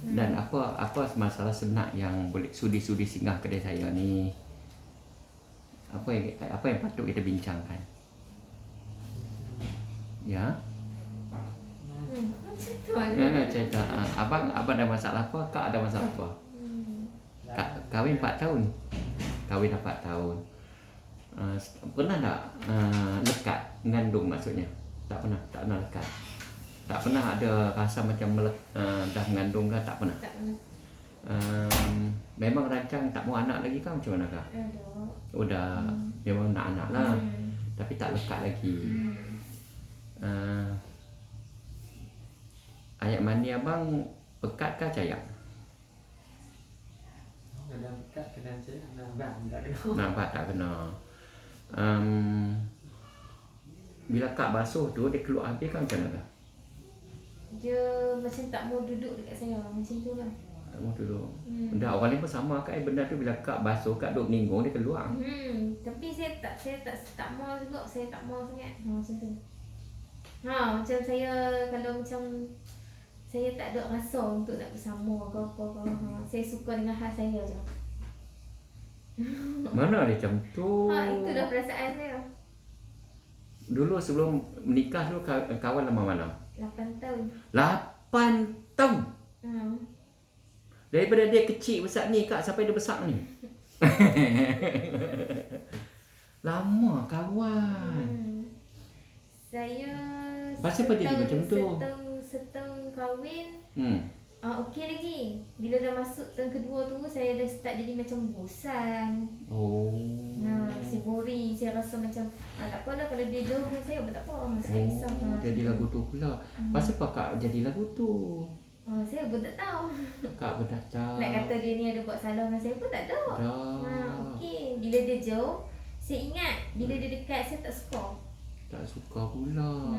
Dan apa masalah sebenar yang boleh sudi-sudi singgah kedai saya ni? Apa yang patut kita bincangkan? Ya. Cerita. Abang ada masalah apa? Kak ada masalah apa? Kak kahwin 4 tahun. Kahwin 4 tahun. Pernah tak lekat mengandung maksudnya? Tak pernah lekat. Tak pernah ada rasa macam dah mengandung ke? Tak pernah. Tak pernah. Memang rancang tak mau anak lagi kan macam mana kak? Udah memang nak anak lah. Tapi tak lekat lagi. Ayat mani abang pekat ke cayak? Kadang pekat, kadang cayak, nampak tak kena. Nampak tak kena. Bila kak basuh tu dia keluar habis kan macam mana? Dia macam tak mau duduk dekat saya, macam tu lah. Tak mau duduk. Dah orang lain pun sama kan benda tu, bila kak basuh kak duduk meninggung dia keluar. Tapi saya tak mau juga, saya tak mau sangat. Macam tu. Macam saya kalau macam saya tak ada rasa untuk nak bersama ke apa ke. Saya suka dengan hal saya je. Mana ada macam tu? Itu dah perasaan saya. Dulu sebelum menikah dulu kawan lama mana? 8 tahun. 8 tahun. Hmm. Daripada dia kecil besar ni kak sampai dia besar ni. Lama kawan. Saya Pasal apa dia macam tu? Setahun kahwin. Hmm. Okey lagi. Bila dah masuk tahun kedua tu saya dah start jadi macam bosan. Oh. Saya boring. Saya rasa macam tak apalah kalau dia jauh dengan saya tak apa. Saya risau. Jadi lagu tu pula. Pasal apa kak jadi lagu tu? Saya pun tak tahu. Kak pun tak tahu. Nak kata dia ni ada buat salah dengan saya pun tak ada. Okey. Bila dia jauh, saya ingat. Bila dia dekat, saya tak suka. Tak suka pula.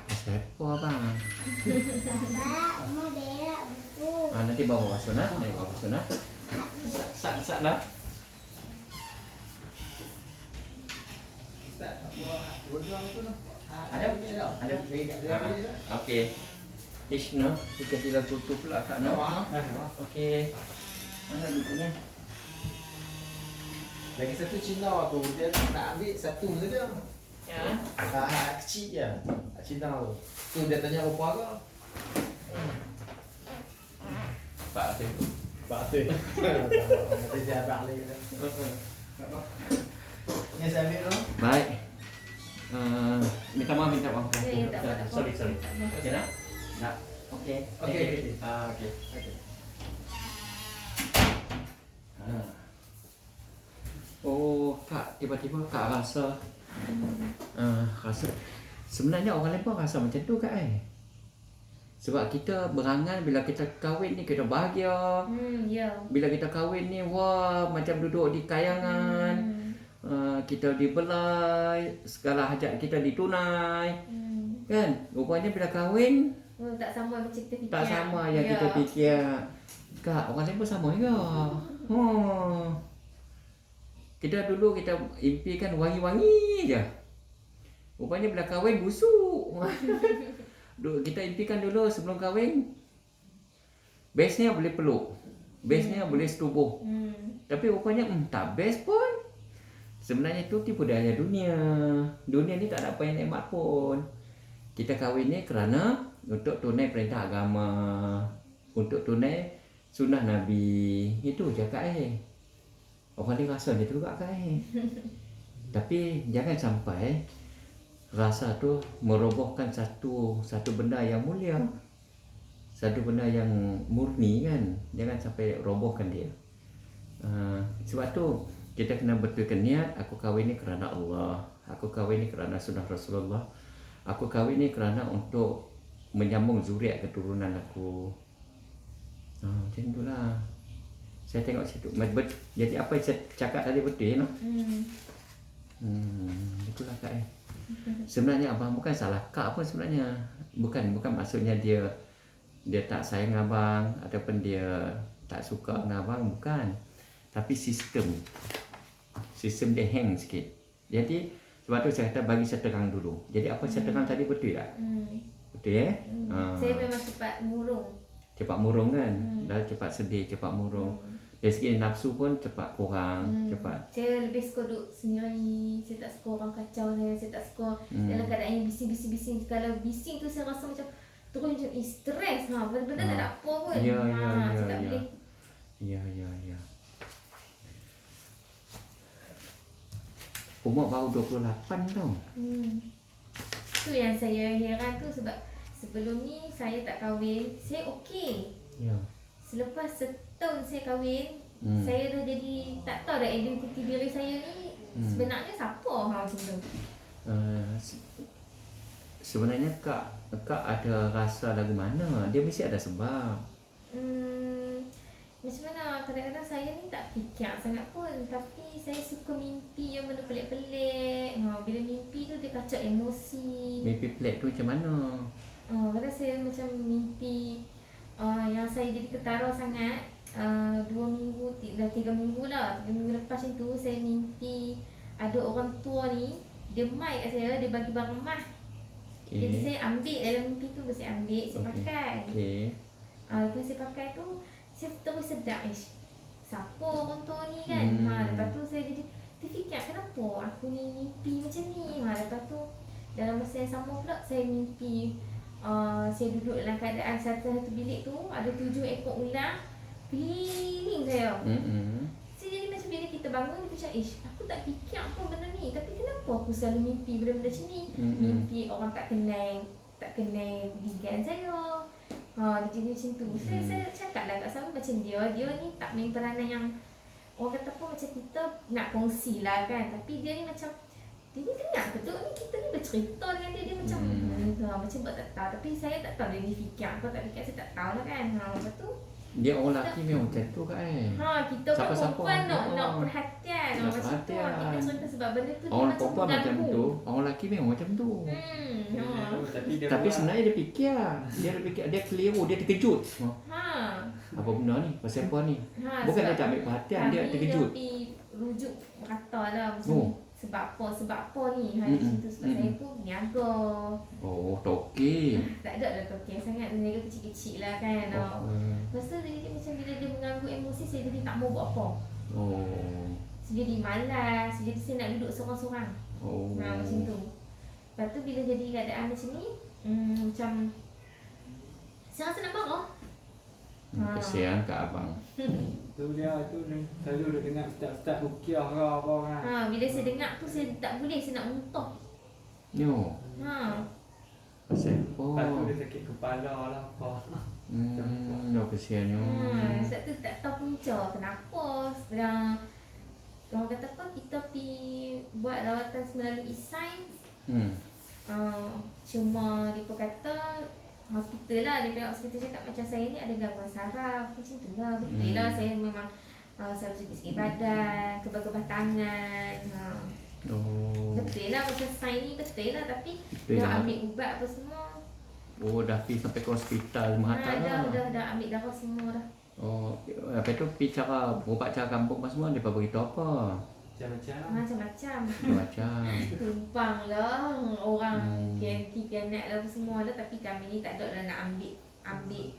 Siapa abang? Mau berak buku. Nanti bawa sunat. Nanti bawa sunat. Sak lah. Ada. Okey. Ishna, kita sila tutup pula kat nak. Okey. Mana bukunya? Lagi satu Cina tu, dia nak ambil satu saja. Ya. Kecil je. Cina tu. Tu dia tanya apa ke? Pak Atif. Pak Atif. Nanti dia abang lagi. Ni saya ambil tu. Baik. Minta maaf. Ya, tak apa. Sorry. Okey nak? Nak. Okey. Okey. Okey. Oh, kak tiba-tiba kak rasa sebenarnya orang lain pun rasa macam tu kak sebab kita berangan bila kita kahwin ni kita bahagia. Ya. Bila kita kahwin ni wah macam duduk di kayangan. Kita dibelai, segala hajat kita ditunai. Kan? Rupanya bila kahwin Tak sama macam kita fikir. tak sama yang kita fikir. Kak, orang lain pun sama juga. Kita dulu kita impikan wangi-wangi je. Rupanya bila kahwin busuk. Kita impikan dulu sebelum kahwin bestnya boleh peluk. Bestnya boleh setubuh. Tapi rupanya tak best pun. Sebenarnya itu tipu daya dunia. Dunia ni tak ada apa yang nikmat pun. Kita kahwin ni kerana untuk tunai perintah agama, untuk tunai sunnah Nabi. Itu je kak Orang ni rasa dia tu juga kak Tapi jangan sampai rasa tu merobohkan satu benda yang mulia. Satu benda yang murni kan. Jangan sampai robohkan dia. Sebab tu kita kena betulkan niat. Aku kahwin ni kerana Allah. Aku kahwin ni kerana sunnah Rasulullah. Aku kahwin ni kerana untuk menyambung zuriat keturunan aku. Macam itulah. Saya tengok situ. Jadi apa yang saya cakap tadi betul no? Itulah kak Sebenarnya abang bukan salah kak pun sebenarnya. Bukan maksudnya dia tak sayang abang ataupun dia tak suka dengan abang, bukan. Tapi sistem dia hang sikit. Jadi sebab tu saya kata bagi saya terang dulu. Jadi apa saya terang tadi betul tak? Betul ya? Saya memang cepat murung. Cepat murung kan? Dah cepat sedih, cepat murung. Dari segi nafsu pun cepat kurang, cepat. Saya lebih suka duduk sendiri. Saya tak suka orang kacau saya. Saya tak suka dalam keadaan yang bising. Kalau bising tu saya rasa macam terus macam stres. Benda-benda tak ada apa pun. Ya, Saya tak boleh. Ya. Umur baru 28 tau. Tu yang saya heran tu sebab sebelum ni saya tak kahwin, saya okey. Ya. Selepas setahun saya kahwin, saya dah jadi tak tahu dah identiti diri saya ni sebenarnya siapa macam tu. Sebenarnya Kak ada rasa lagu mana? Dia mesti ada sebab. Macam mana kadang-kadang saya ni tak fikir sangat pun, tapi saya suka mimpi yang benda pelik-pelik. Bila mimpi tu dia kacau emosi. Mimpi pelik tu macam mana? Kadang saya macam mimpi yang saya jadi ketara sangat. 2 minggu, dah 3 minggu lah. 3 minggu lepas macam tu saya mimpi ada orang tua ni, dia mai kat saya, dia bagi barang emas. Jadi saya ambil dalam mimpi tu, saya ambil, saya pakai. Lepas saya pakai tu, saya terus sedar, siapa orang tua ni kan? Lepas tu saya jadi terfikir, kenapa aku ni mimpi macam ni? Lepas tu dalam masa yang sama pula saya mimpi saya duduk dalam keadaan satu bilik tu ada 7 ekor ular keliling saya. Saya jadi macam bila kita bangun dia macam, aku tak fikir apa benda ni, tapi kenapa aku selalu mimpi benda-benda macam ni? Mimpi orang tak kenal digan saya. Dia jadi macam tu. Saya cakap lah kat sama macam dia ni tak main peranan yang orang kata apa macam kita nak kongsi lah kan, tapi dia ni macam dia ni kenal betul ni, kita ni bercerita dengan dia macam macam buat tak tahu, tapi saya tak tahu dia ni fikir apa tak fikir, saya tak tahu lah kan. Lepas tu dia orang lelaki memang macam tu kan. Kita kan perempuan nak perhatian. Macam tu kita cerita sebab benda tu orang dia perempuan macam tu, orang lelaki memang macam tu. Tapi sebenarnya dia fikir, dia keliru, dia terkejut. Apa benda ni? Pasal apa ni? Bukan dia tak ambil perhatian, dia terkejut. Dia rujuk kata lah macam sebab apa ni. Macam tu sebab saya tu niaga. Toki. Tak ada lah toki sangat, niaga kecil-kecil lah kan. Lepas tu dia jadi macam bila dia mengganggu emosi, saya jadi tak mau buat apa. Saya jadi malas, jadi saya nak duduk seorang-seorang. Macam tu. Lepas tu bila jadi keadaan macam ni, macam saya rasa nak marah. Kesian kat abang. Tu dia selalu dia dengar ustaz-ustaz rukiah ke apa kan. Bila saya dengar tu saya tak boleh, saya nak muntah. Pasal apa? Lepas tu dia sakit kepala lah apa. Dah kesiannya. Sebab tu tak tahu punca kenapa. Orang kata apa, kita pergi buat rawatan melalui sains. Cuma dia pun kata hospital lah, dia pihak hospital cakap macam saya ni ada gangguan saraf. Macam tu lah, betul lah saya memang selalu sikit-sikit badan, kebal-kebal tangan. Betul lah macam sains ni betul lah, tapi dah ambil ubat apa semua. Dah pergi sampai ke hospital Mahathir lah. Dah ambil darah semua dah. Lepas tu pergi cara berubat cara kampung semua, dia beritahu apa? Macam-macam. Tumpang lah orang PNT, PNAT lah semua lah, tapi kami ni tak ada lah nak ambil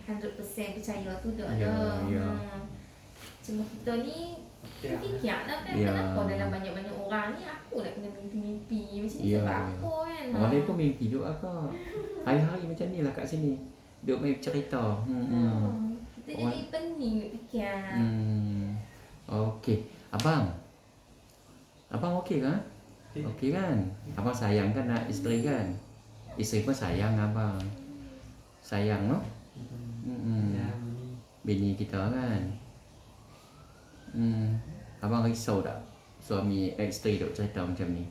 100% percaya tu dah ada. Cuma kita ni fikir lah kan, kenapa dalam banyak-banyak orang ni aku nak kena mimpi-mimpi macam ni sebab apa kan. Orang lain pun mimpi duk apa. Hari-hari macam ni lah kat sini. Duk main cerita. Kita jadi pening fikir. Okey. Abang okey kan? Okey kan? Abang sayang kan nak isteri kan? Isteri pun sayang abang. Sayang no? Bini kita kan? Abang risau tak? Suami isteri duk cerita macam ni.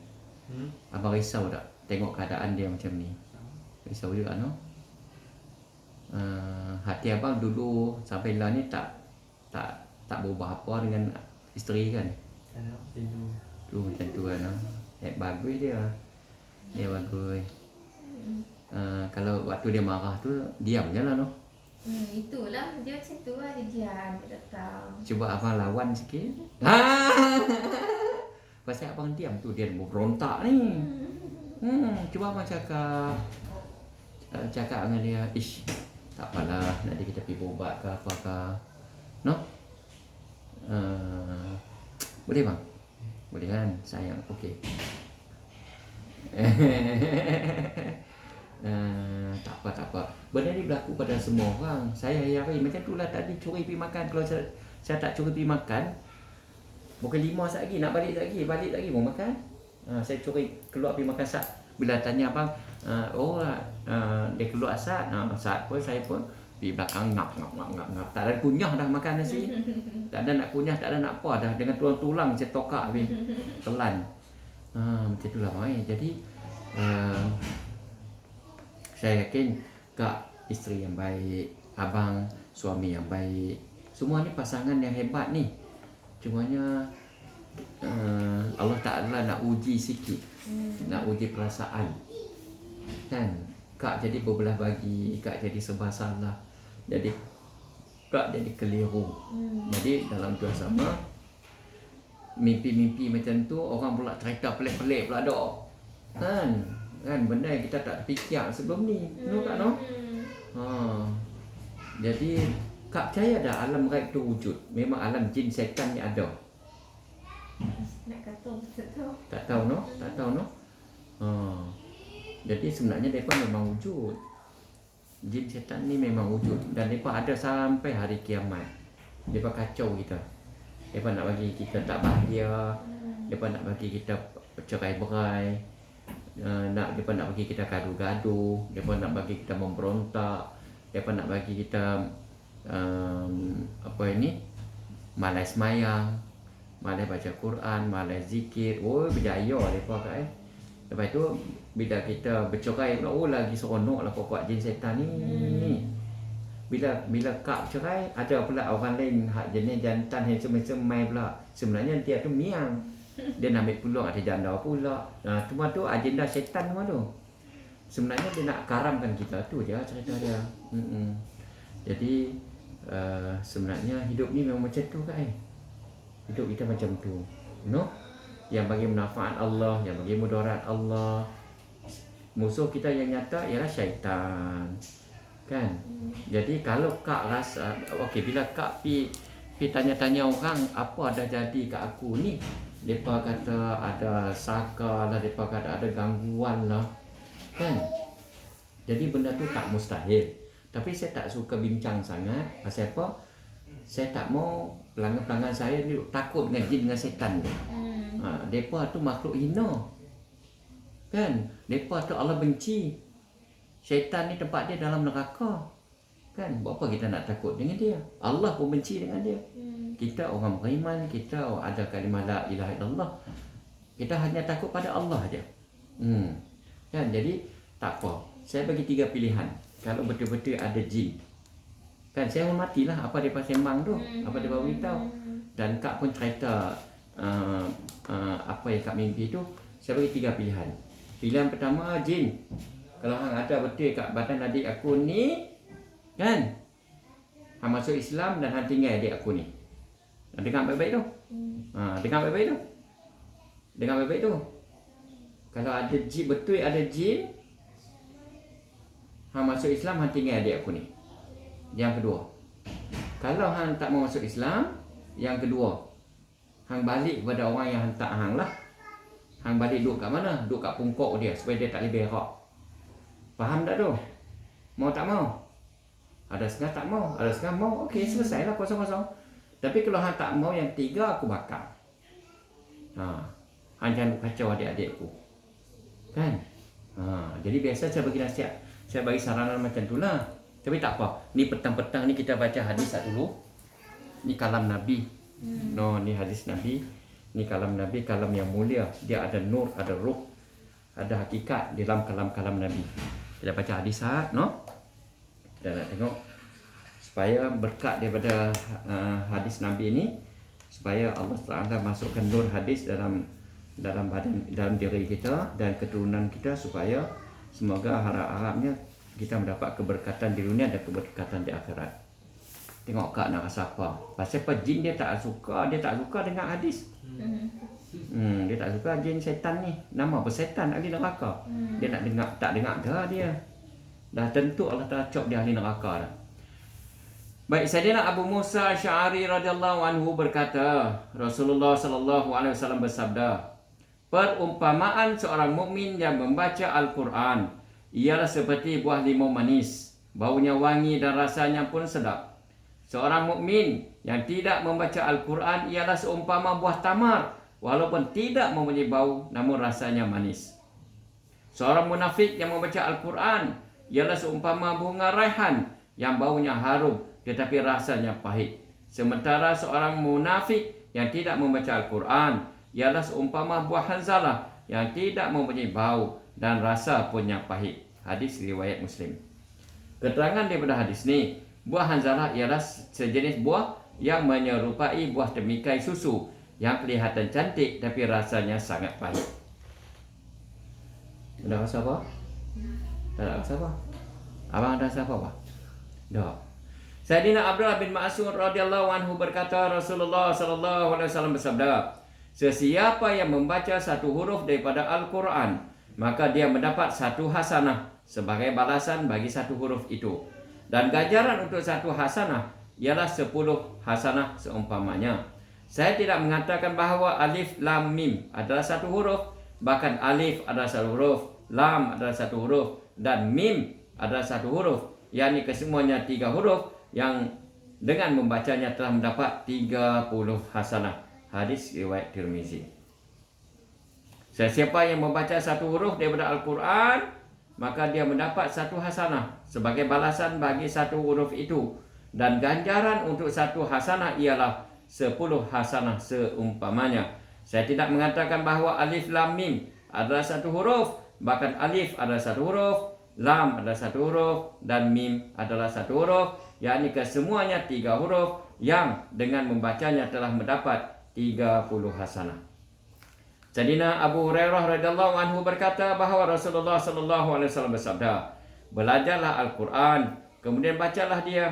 Abang risau tak? Tengok keadaan dia macam ni. Risau juga no? Hati abang dulu sampai lah ni tak berubah apa dengan isteri kan? Lu macam tu kan. Bagus dia. Dia bagus. Kalau waktu dia marah tu diam je lah no. Itulah dia macam tu lah, dia diam, dia datang. Cuba abang lawan sikit. Pasal abang diam tu dia mau berontak ni. Cuba abang cakap cakap dengan dia, ish, tak apalah, nanti kita pergi berubat ke apa ke. No? Boleh bang? Boleh kan? Sayang, okey. Tak apa. Benda ni berlaku pada semua orang. Saya hari macam itulah tadi curi pergi makan. Kalau saya tak curi pergi makan, bukan 5 saat lagi, nak balik lagi mau makan. Saya curi keluar pergi makan saat. Bila tanya abang, dia keluar saat pun saya pun di belakang ngap. Tak ada kunyah dah makan nasi. Tak ada nak kunyah, tak ada nak apa dah. Dengan tulang-tulang saya tokak habis. Telan. Macam itulah bang. Jadi saya yakin kak isteri yang baik, abang suami yang baik. Semua ni pasangan yang hebat ni. Cumanya Allah Ta'ala nak uji sikit. Nak uji perasaan. Kan? Kak jadi berbelah bagi, kak jadi serba salah. Jadi kak jadi keliru. Jadi dalam dua sama mimpi-mimpi macam tu orang pula cerita pelik-pelik pula dok. Kan benda yang kita tak fikir sebelum ni. No kak no? Jadi kak percaya dah alam gaib tu wujud. Memang alam jin setan ni ada. Nak kata tak tahu. Tak tahu no. Jadi sebenarnya mereka memang wujud. Jin setan ni memang wujud dan mereka ada sampai hari kiamat. Mereka kacau kita. Mereka nak bagi kita tak bahagia. Mereka nak bagi kita cerai-berai. Mereka nak bagi kita gaduh-gaduh. Mereka nak bagi kita memberontak. Mereka nak bagi kita malas semayang, malas baca Quran, malas zikir. Berjaya mereka kat Lepas tu bila kita bercerai pula, lagi seronok lah pokok jin setan ni. Bila kak bercerai, ada pula orang lain hak jenis jantan handsome mai pula. Sebenarnya dia tu miang. Dia nak ambil peluang ada janda pula. Cuma tu agenda setan semua tu. Sebenarnya dia nak karamkan kita tu je cerita dia. Jadi sebenarnya hidup ni memang macam tu kan. Hidup kita macam tu. Yang bagi manfaat Allah, yang bagi mudarat Allah. Musuh kita yang nyata ialah syaitan. Kan? Jadi kalau kak rasa bila kak pi tanya-tanya orang apa dah jadi kat aku ni, depa kata ada saka lah, depa kata ada gangguan lah. Kan? Jadi benda tu tak mustahil. Tapi saya tak suka bincang sangat. Pasal apa? Saya tak mau pelanggan-pelanggan saya ni takut dengan jin dengan setan ni. Depa tu makhluk hina. Kan? Depa tu Allah benci. Syaitan ni tempat dia dalam neraka. Kan? Buat apa kita nak takut dengan dia? Allah pun benci dengan dia. Kita orang beriman, kita ada kalimah la ilaha illallah. Kita hanya takut pada Allah aja. Kan? Jadi tak apa. Saya bagi 3 pilihan. Kalau betul-betul ada jin. Kan saya hormatilah apa dia sembang tu, apa dia beritahu. Dan kak pun cerita apa yang kak mimpi tu. Saya bagi 3 pilihan. Pilihan pertama jin. Kalau hang ada betul kat badan adik aku ni, kan? Hang masuk Islam dan hang tinggal adik aku ni. Dengar baik-baik tu. Dengar baik-baik tu. Dengar baik-baik tu. Kalau ada jin, betul ada jin, hang masuk Islam, hang tinggal adik aku ni. Yang kedua. Kalau hang tak mau masuk Islam, yang kedua, hang balik kepada orang yang hantar hang lah. Hang balik duduk kat mana? Duduk kat pungkok dia supaya dia tak boleh berak. Faham tak tu? Mau tak mau? Ada setengah tak mau, ada setengah mau. Okey, selesailah kosong-kosong. Tapi kalau hang tak mau yang 3, aku bakar. Hang jangan kacau adik-adikku. Kan? Jadi biasa saya bagi nasihat. Saya bagi saranan macam tu lah. Tapi tak apa. Ni petang-petang ni kita baca hadis dulu. Ni kalam Nabi. Ni hadis Nabi. Ni kalam Nabi, kalam yang mulia. Dia ada nur, ada ruh, ada hakikat di dalam kalam-kalam Nabi. Kita baca hadis kita nak tengok supaya berkat daripada hadis Nabi ini, supaya Allah Taala masukkan nur hadis dalam badan, dalam diri kita dan keturunan kita, supaya semoga harap-harapnya kita mendapat keberkatan di dunia dan keberkatan di akhirat. Tengok kak nak rasa apa? Pasal apa jin dia tak suka dengan hadis. Dia tak suka jin setan ni. Nama apa setan ada neraka. Dia nak dengar, tak dengar dah dia. Dah tentu Allah Ta'ala cop dia ahli neraka dah. Baik, Sayyidina Abu Musa Asy'ari radhiyallahu anhu berkata, Rasulullah sallallahu alaihi wasallam bersabda, perumpamaan seorang mukmin yang membaca Al-Quran ialah seperti buah limau manis, baunya wangi dan rasanya pun sedap. Seorang mukmin yang tidak membaca Al-Quran ialah seumpama buah tamar, walaupun tidak mempunyai bau namun rasanya manis. Seorang munafik yang membaca Al-Quran ialah seumpama bunga raihan yang baunya harum tetapi rasanya pahit. Sementara seorang munafik yang tidak membaca Al-Quran ialah seumpama buah hanzalah yang tidak mempunyai bau dan rasa punya pahit. Hadis riwayat Muslim. Keterangan daripada hadis ni, buah hanzalah ialah sejenis buah yang menyerupai buah temikai susu yang kelihatan cantik tapi rasanya sangat pahit. Dah rasa apa? Tak ada rasa apa? Abang ada rasa apa? Dah. Sayyidina Abdullah bin Mas'ud radhiyallahu anhu berkata, Rasulullah sallallahu alaihi wasallam bersabda, sesiapa yang membaca satu huruf daripada Al-Quran, maka dia mendapat satu hasanah sebagai balasan bagi satu huruf itu. Dan ganjaran untuk satu hasanah ialah 10 hasanah seumpamanya. Saya tidak mengatakan bahawa alif lam mim adalah satu huruf, bahkan alif adalah satu huruf, lam adalah satu huruf dan mim adalah satu huruf, yakni kesemuanya 3 huruf yang dengan membacanya telah mendapat 30 hasanah. Hadis riwayat Tirmizi. Sesiapa yang membaca satu huruf daripada Al-Quran, maka dia mendapat satu hasanah sebagai balasan bagi satu huruf itu. Dan ganjaran untuk satu hasanah ialah 10 hasanah seumpamanya. Saya tidak mengatakan bahawa alif lam mim adalah satu huruf, bahkan alif adalah satu huruf, lam adalah satu huruf dan mim adalah satu huruf, yakni kesemuanya 3 huruf yang dengan membacanya telah mendapat 30 hasanah. Sayyidina Abu Hurairah radhiyallahu anhu berkata bahawa Rasulullah sallallahu alaihi wasallam bersabda, belajarlah Al-Quran, kemudian bacalah dia.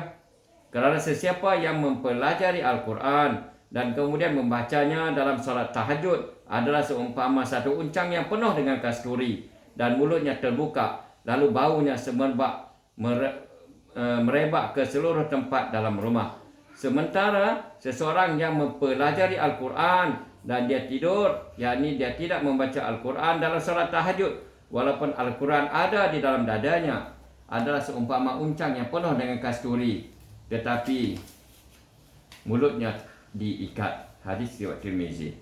Kerana sesiapa yang mempelajari Al-Quran dan kemudian membacanya dalam solat tahajud adalah seumpama satu uncang yang penuh dengan kasturi dan mulutnya terbuka, lalu baunya semerbak merebak ke seluruh tempat dalam rumah. Sementara seseorang yang mempelajari Al-Quran dan dia tidur, yakni dia tidak membaca Al-Quran dalam solat tahajud, walaupun Al-Quran ada di dalam dadanya, adalah seumpama uncang yang penuh dengan kasturi, tetapi mulutnya diikat. Hadis riwayat Tirmizi.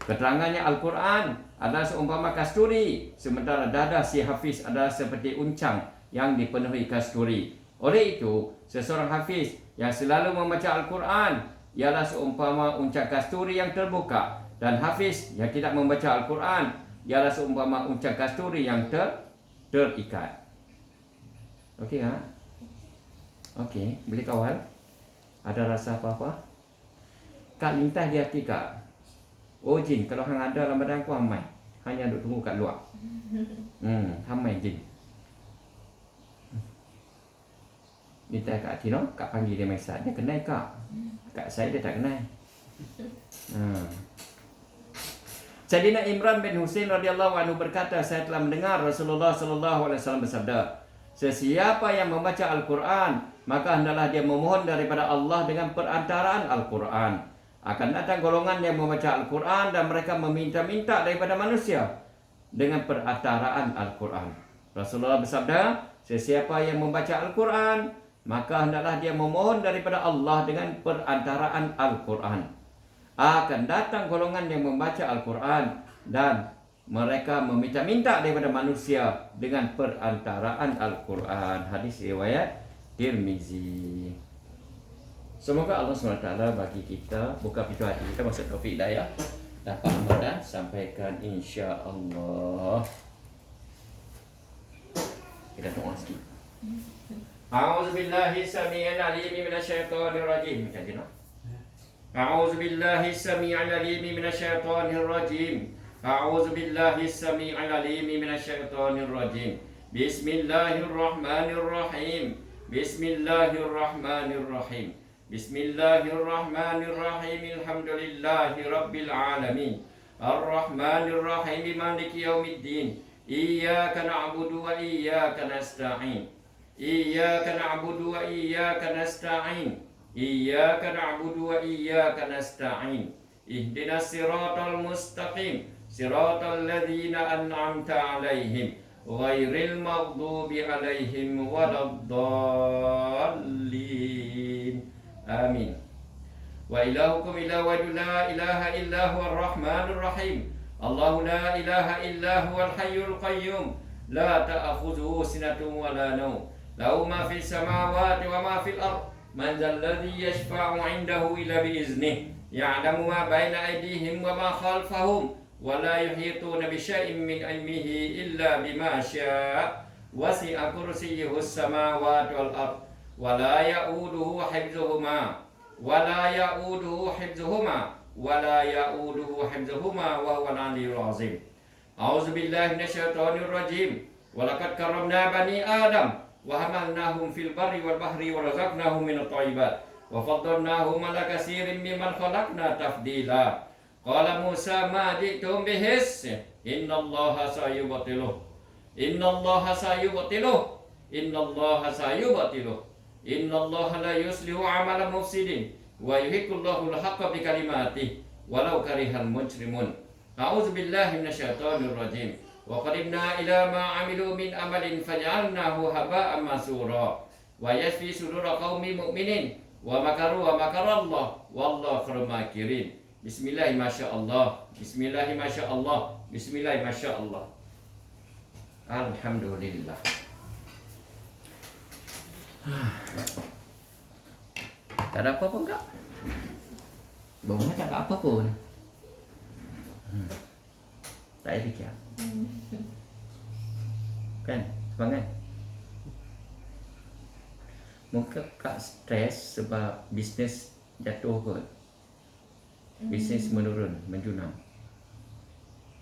Keterangannya Al-Quran adalah seumpama kasturi, sementara dada si hafiz adalah seperti uncang yang dipenuhi kasturi. Oleh itu, seseorang hafiz yang selalu membaca Al-Quran ialah seumpama uncang kasturi yang terbuka, dan hafiz yang tidak membaca Al-Quran ialah seumpama uncang kasturi yang terikat. Okey ha? Okey, boleh kawal? Ada rasa apa-apa? Kak lintas di hati kak. Oh jin, kalau hang ada dalam badan aku hamai. Hanya duk tunggu kat luar. Hamai jin. Lintas kat hati no, kak panggil dia mesaj. Dia kenal kak. Kak saya dia tak kenal. Sayyidina Imran bin Husain radhiyallahu anhu berkata, saya telah mendengar Rasulullah sallallahu alaihi wasallam bersabda, sesiapa yang membaca Al-Quran, maka hendaklah dia memohon daripada Allah dengan perantaraan Al-Quran. Akan datang golongan yang membaca Al-Quran dan mereka meminta-minta daripada manusia dengan perantaraan Al-Quran. Rasulullah bersabda, sesiapa yang membaca Al-Quran, maka hendaklah dia memohon daripada Allah dengan perantaraan Al-Quran. Akan datang golongan yang membaca Al-Quran dan mereka meminta-minta daripada manusia dengan perantaraan Al-Quran. Hadis riwayat Tirmizi. Semoga Allah SWT bagi kita buka pintu hati kita masuk taufik hidayah, dapat amal sampaikan insya-Allah. Kita doa sikit. A'udzubillahi samii'il 'aliim minasyaitonir rajim. Macam A'udzubillahi samii'il 'aliim minasyaitonir rajim. A'udzubillahi samii'il 'aliim minasyaitonir rajim. Bismillahirrahmanirrahim. Bismillahirrahmanirrahim. Bismillahirrahmanirrahim. Alhamdulillahi rabbil alamin. Ar-Rahmanirrahim. Maliki yaumiddin. Iyyaka na'budu wa iyyaka nasta'in. Iyyaka na'budu wa iyyaka nasta'in. Iyyaka na'budu wa iyyaka nasta'in. Ihdinas siratal mustaqim. Siratal ladzina an'amta 'alaihim ghairil maghdubi 'alaihim waladdallin. Amin. Wa ilahukum ilahu la ilaha illa huwar rahmanur rahim. Allahu la ilaha illa huwal hayyul qayyum. La ta'khudhuhu sinatun wa la nawm. Lahu ma fis samawati wa ma fil ard. Man dzal ladzi yashfa'u 'indahu illa bi iznihi. Ya'lamu ma baina aydihim wa ma khalfahum. Wa la yuhituna bi syai'in min 'ilmihi illa bima syaa'. Wasi'a kursiyyuhus samawati wal ard. Wa la ya'uduhu hifdzuhuma. ولا يؤوده حفظهما وهو العلي العظيم. أعوذ بالله من الشيطان الرجيم. ولقد كرمنا بني آدم وحملناهم في البر والبحر ورزقناهم من الطيبات وفضلناهم على كثير ممن خلقنا تفضيلا. قال موسى ما جئتم به إن الله سيبطله إن الله سيبطله إن الله سيبطله Inna Allah la yuslihu amala mufsidin wa yuhiqqullahu al-haqqa bi kalimatihi walau karihal mujrimun. A'udzu billahi minasyaitonir rajim. Wa qadimna ila ma 'amilu min amalin faj'alnahu haba'an mansura wa yashfi sudura qaumi mu'minin wa makaru wa makarallah wallahu khairul makirin. Bismillah masyaallah. Bismillah masyaallah. Bismillah masyaallah. Alhamdulillah. Tak ada apa pun kak. Baunya tak ada apa pun. Tak ada fikir. Kan? Semangat. Mungkin kak stres sebab bisnes jatuh kot. Bisnes menurun, menjunam.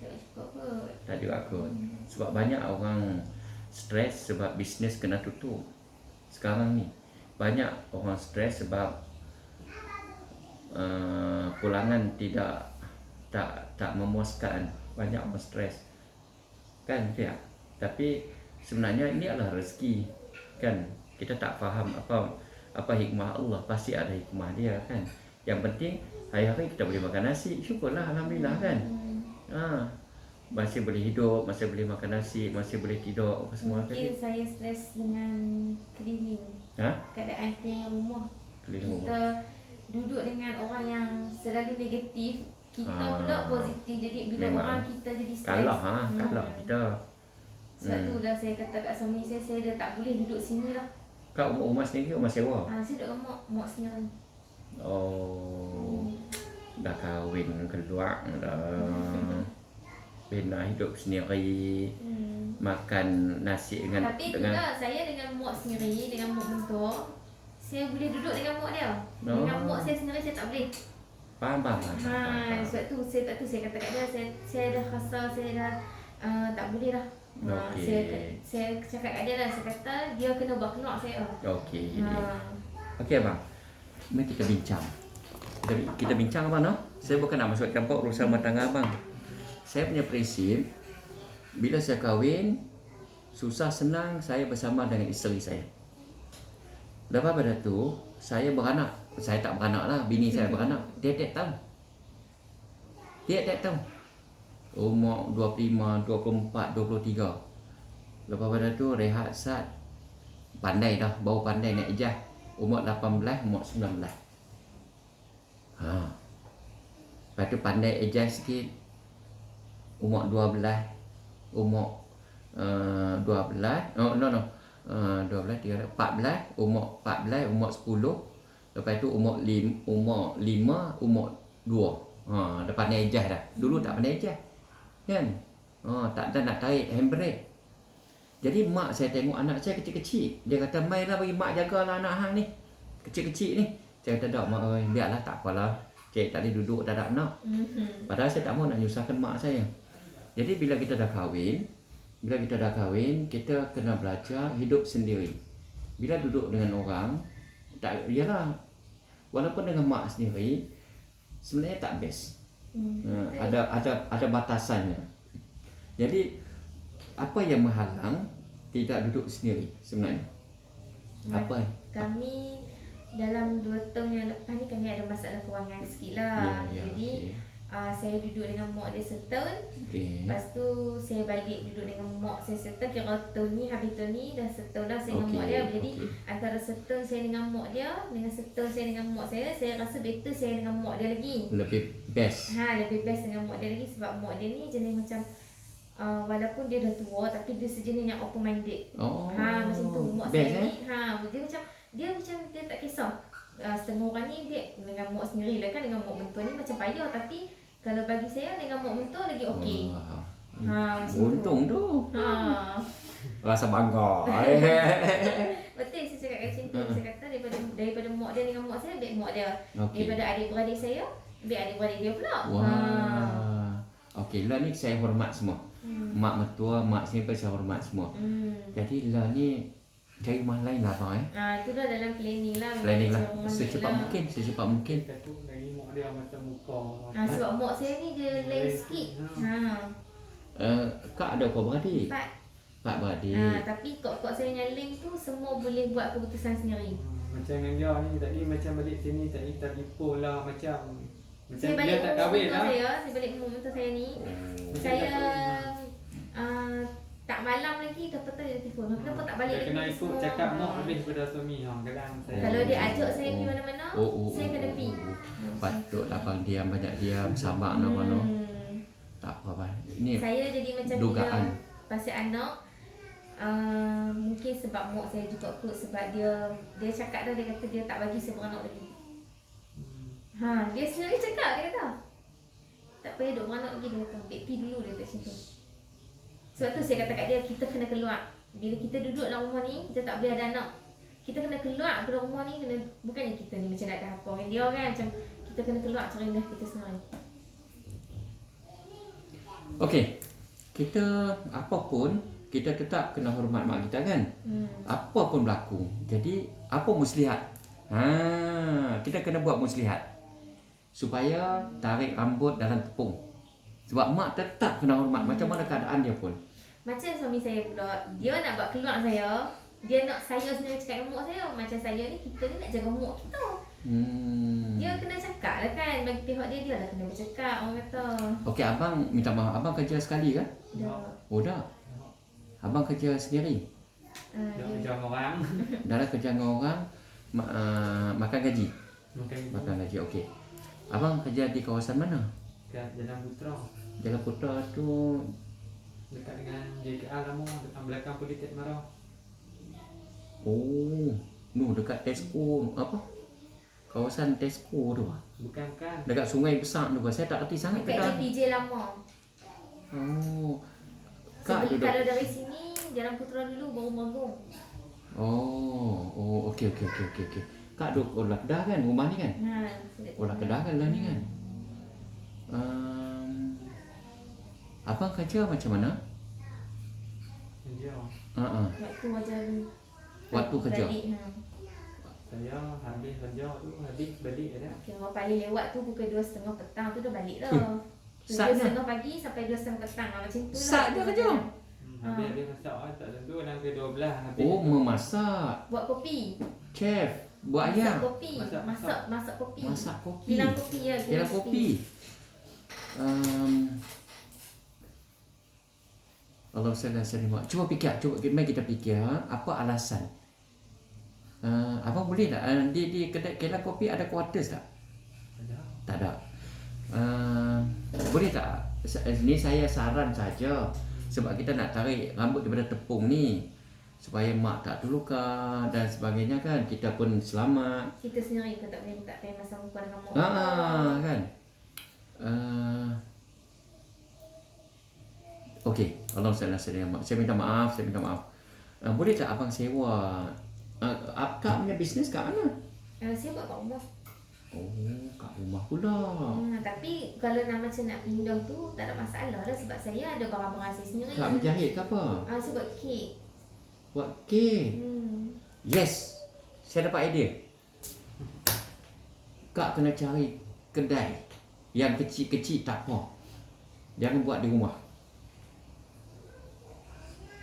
Tak cukup kot. Tak juga kot. Sebab banyak orang stres sebab bisnes kena tutup. Sekarang ni banyak orang stres sebab pulangan tak memuaskan. Banyak orang stres kan tak? Tapi sebenarnya ini adalah rezeki kan. Kita tak faham apa hikmah Allah. Pasti ada hikmah dia kan. Yang penting hari-hari kita boleh makan nasi, syukurlah, alhamdulillah kan. Masih boleh hidup, masih boleh makan nasi, masih boleh tidur, apa semua. Mungkin saya stres dengan cleaning. Keadaan cleaning rumah. Kita duduk dengan orang yang selalu negatif, kita pula positif. Jadi bila memang. orang kita jadi stres. Kalah kita. Sebab tu dah saya kata kat suami saya dah tak boleh duduk sini lah. Kau rumah sendiri ke rumah sewa? Saya duduk mak sendiri. Oh, dah kahwin keluar dah. Bina hidup sendiri, makan nasi dengan. Tapi itulah saya dengan mak sendiri, dengan mak mentua, saya boleh duduk dengan mak dia. Dengan mak saya sendiri saya tak boleh. Faham. Sebab tu saya kata kat dia, saya dah rasa saya dah tak boleh dah. Saya cakap kat dia lah, saya kata dia kena buat keluar saya. Okey. Okey abang, mari kita bincang. Kita bincang abang, no? Saya bukan nak masuk campur urusan rumah tangga abang. Saya punya prinsip, bila saya kahwin, susah senang saya bersama dengan isteri saya. Lepas pada tu, saya beranak. Saya tak beranak lah, bini saya beranak. Dia tak tahu. Umur 25, 24, 23. Lepas pada tu, rehat sat. Pandai dah, baru pandai nak ijah. Umur 18, umur 19. Lepas tu pandai ijah sikit. Umur 12, umur 12, 12, 13, 14, umur 14, umur 10. Lepas tu umur 5, umur 2. Dah pandai ejah dah. Dulu tak pandai ejah. Kan? Tak ada nak tarik handbrake. Jadi mak saya tengok anak saya kecil-kecil. Dia kata, "Mailah bagi mak jagalah anak hang ni. Kecil-kecil ni." Saya kata, "Tak mak oi, biarlah tak apalah. Cik tadi duduk tak ada anak." Padahal saya tak mau nak nyusahkan mak saya. Jadi bila kita dah kahwin, kita kena belajar hidup sendiri. Bila duduk dengan orang, tak yalah. Walaupun dengan mak sendiri, sebenarnya tak best. Ada batasannya. Jadi apa yang menghalang tidak duduk sendiri sebenarnya? Apa? Kami dalam 2 tahun yang lepas ni kami ada masalah kewangan sikit lah. Jadi saya duduk dengan mak dia setahun. Lepas tu saya balik duduk dengan mak saya setahun. Kira tahun ni, habis tahun ni dah setahun dah saya dengan mak dia. Jadi antara setahun saya dengan mak dia dengan setahun saya dengan mak saya rasa better saya dengan mak dia lagi. Lebih best. Lebih best dengan mak dia lagi sebab mak dia ni jenis macam walaupun dia dah tua tapi dia sejenis yang open minded. Macam tu mak best, saya ni dia macam dia tak kisah. Setengah orang ni dia dengan mak sendiri lah kan, dengan mak mentua ni macam payah, tapi kalau bagi saya dengan mak mentua lagi okey. Macam Untung tu. Rasa bangga. Betul saya cakap macam tu. Saya kata daripada mak dia dengan mak saya, baik mak dia. Daripada adik-beradik saya, baik adik-beradik dia pula. Okey, lah ni saya hormat semua. Mak mertua, mak saya saya hormat semua. Jadi lah ni cari rumah lain lah bang Itu dah dalam planning lah. Planning lah. Secepat mungkin. Kita tu dari mak dia macam muka. Sebab mak saya ni dia lain sikit. Kak ada kau beradik? 4 beradik. Tapi kok saya yang lain tu semua boleh buat keputusan sendiri. Macam dengan dia ni tadi macam balik sini tak telefon lah macam Saya dia balik tak umur kahwin mentua lah. saya balik umur mentua saya ni. Saya tak malam lagi dah petang dia telefon. Kenapa tak balik Dia lagi? kena ikut cakap mak lebih daripada suami. Kadang saya Kalau dia ajak saya pergi mana-mana, saya kena pergi. Patutlah bang diam, banyak diam, sabar nak mana. Tak apa bang. Ini Saya jadi macam dugaan. dia pasal anak. Mungkin sebab mak saya juga kot, sebab dia cakap dah, dia kata dia tak bagi saya beranak lagi. Dia sendiri cakap, dia kata tak payah duk beranak lagi, dia kata baby dulu, dia kata macam tu. Sebab tu saya kata kat dia, kita kena keluar. Bila kita duduk dalam rumah ni, kita tak boleh ada anak. Kita kena keluar ke rumah ni, bukannya kita ni macam nak ada apa dengan dia kan, macam kita kena keluar cari dah kita sendiri. Okey. Kita apapun kita tetap kena hormat mak kita kan. Apa pun berlaku. Jadi apa muslihat? Kita kena buat muslihat supaya tarik rambut dalam tepung. Sebab mak tetap kena hormat macam mana keadaan dia pun. Macam suami saya pula, dia nak buat keluar saya, dia nak saya sendiri cakap dengan mak saya. Macam saya ni, kita ni nak jaga mak kita. Dia kena cakap lah kan, bagi pihak dia lah kena bercakap, orang kata. Okey, abang minta maaf, abang kerja sekali kan? Dah. Dah. Abang kerja sendiri? dia kerja dengan orang. Dah kerja dengan orang, makan gaji? Makan Makan gaji, okey. Abang kerja di kawasan mana? kat Jalan Putra. Jalan Putra tu Dekat dengan JKA lama, dekat belakang Politek Marah. Dekat Tesco apa? Kawasan Tesco tu. Bukan kan? Dekat sungai besar tu. Saya tak erti sangat Dekat JPJ lama. Kak duduk. Kalau dari sini, Jalan Putra dulu baru Manggung. Okey. Kak duduk Olah Kedah kan rumah ni kan? Olah Kedah kan lah ni kan. Abang kerja macam mana? Kerja. Waktu kerja. Saya habis kerja tu, habis balik ada. Kira paling lewat tu pukul 2.30 petang tu dah balik dah. Sat 2.30 pagi sampai 2.30 petang lah, macam tu lah. Sat je kerja? Habis dia masak tak tentu sampai 12 habis. Memasak. Buat kopi. Chef, buat ayam. Masak kopi. Masak kopi. Masak kopi. Bilang kopi ya. Bilang kopi. Allah SWT. Cuba fikir, mari kita fikir apa alasan. Abang boleh tak di kedai kopi ada quarters tak? Tak ada. Boleh tak? Ni saya saran saja sebab kita nak tarik rambut daripada tepung ni supaya mak tak terluka dan sebagainya kan, kita pun selamat. Kita sendiri pun tak boleh tak payah masang muka dengan mak. Kan. Okey, Allah SWT. Saya minta maaf. Boleh tak abang sewa Kak punya bisnes kat mana? Saya buat kat rumah. Kat rumah pula. Tapi kalau nak macam nak pindah tu tak ada masalah lah sebab saya ada barang-barang saya sendiri. Kak menjahit ke apa? Saya buat kek. Buat kek? Yes, saya dapat idea. Kak kena cari kedai yang kecil-kecil tak apa. Jangan buat di rumah.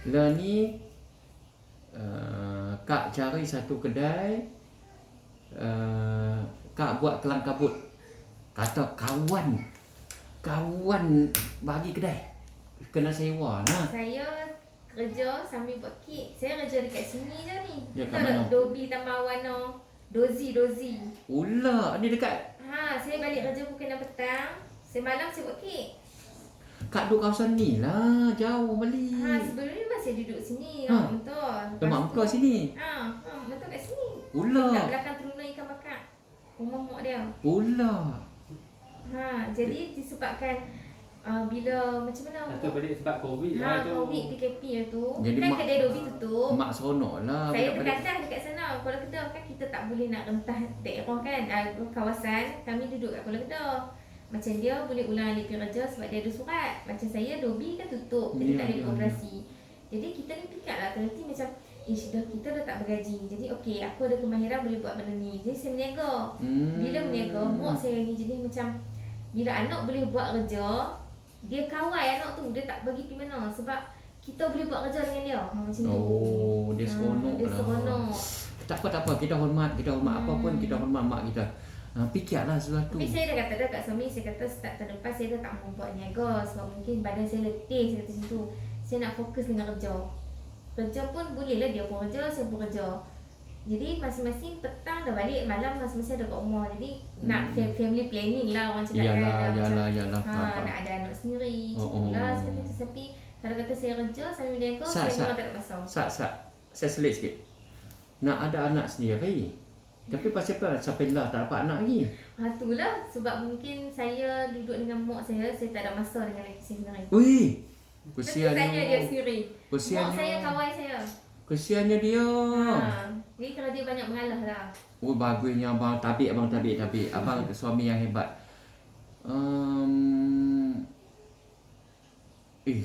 Lah ni Kak cari satu kedai, Kak buat kelang kabut. Kata kawan bagi kedai, kena sewa lah. Saya kerja sambil buat kek. Saya kerja dekat sini je ni. Ya, kat Tahu tak mana? Dobi Tambah Warna. Dozi. Ula, ni dekat. Saya balik kerja pukul 6 petang. Semalam saya buat kek. Kat duduk kawasan ni lah, jauh balik. Sebelum ni masih duduk sini. Ha. Betul. Mak muka sini. Betul kat sini. Ula. Kat belakang teruna ikan bakar. Rumah mak dia. Ula. Jadi disebabkan bila macam mana Atau balik sebab Covid lah tu. Covid PKP tu. Jadi Kan mak- kedai Dobi tutup. Mak seronok lah. Saya budak-budak. berkadang dekat sana. Kuala Kedah kan kita tak boleh nak rentah daerah kan, kawasan. Kami duduk kat Kuala Kedah. Macam dia boleh ulang alik kerja sebab dia ada surat. Macam saya Dobi kan tutup, jadi Ya, tak boleh ya, beroperasi. Jadi kita ni pikat lah, nanti macam kita dah tak bergaji. Jadi okey, aku ada kemahiran boleh buat benda ni. Jadi saya berniaga. Bila berniaga, mak saya ni jadi macam bila anak boleh buat kerja, dia kawal anak tu, dia tak bagi pergi mana sebab kita boleh buat kerja dengan dia. Macam tu. Oh, dia seronok Dia lah. seronok. Tak apa. Kita hormat apa pun, kita hormat mak kita. Fikirlah sesuatu. Tapi saya dah kata dah kat suami, saya kata start tahun depan saya dah tak mau buat niaga sebab mungkin badan saya letih, saya kata macam tu. Saya nak fokus dengan kerja. Kerja pun bolehlah dia pun kerja, saya pun kerja. Jadi masing-masing petang dah balik, malam masing-masing ada kat rumah. Jadi nak family planning lah orang cakap Yalah. nak ada anak sendiri. Macam tu lah saya kata. Tapi kalau kata saya kerja sambil niaga, saya memang tak ada masa. Saya selit sikit. Nak ada anak sendiri. Tapi pasal apa? Sampai lah tak dapat anak lagi. Itulah sebab mungkin saya duduk dengan mak saya tak ada masa dengan lelaki saya sendiri. Ui, Saya tanya dia kesiannya. sendiri. Kesiannya. Mak saya kawan saya. Kesiannya dia. Jadi kalau dia banyak mengalah lah. Oh, bagusnya abang tabik. Abang suami yang hebat.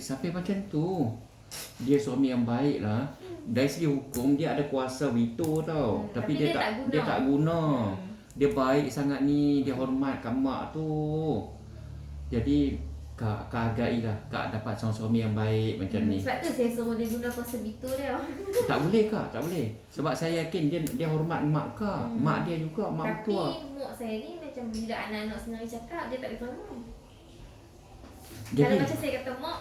Sampai macam tu. Dia suami yang baik lah. Dari segi hukum dia ada kuasa veto tau. Tapi dia tak guna. Dia baik sangat ni, dia hormat kat mak tu. Jadi Kak hargai lah Kak dapat seorang suami yang baik macam ni. Sebab tu saya suruh dia guna kuasa veto dia. Tak boleh Kak, tak boleh. Sebab saya yakin dia hormat mak Kak. Mak dia juga, mak Tapi mertua. mak saya ni macam bila anak-anak sendiri cakap, dia tak boleh tolong. Jadi Kalau macam saya kata mak,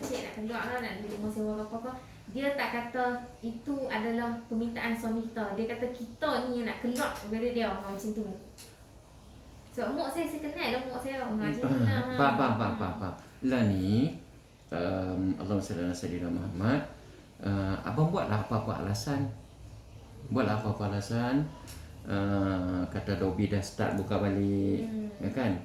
cik nak keluar lah, nak beli rumah sewa apa-apa, dia tak kata itu adalah permintaan suami kita. Dia kata kita ni yang nak keluar daripada dia. Macam tu. Sebab mak saya kenal lah mak saya. Macam tu lah. Faham. Lah ni Allahumma salli ala sayyidina Muhammad. Abang buatlah apa-apa alasan. Kata Dobi dah start buka balik. Ya kan?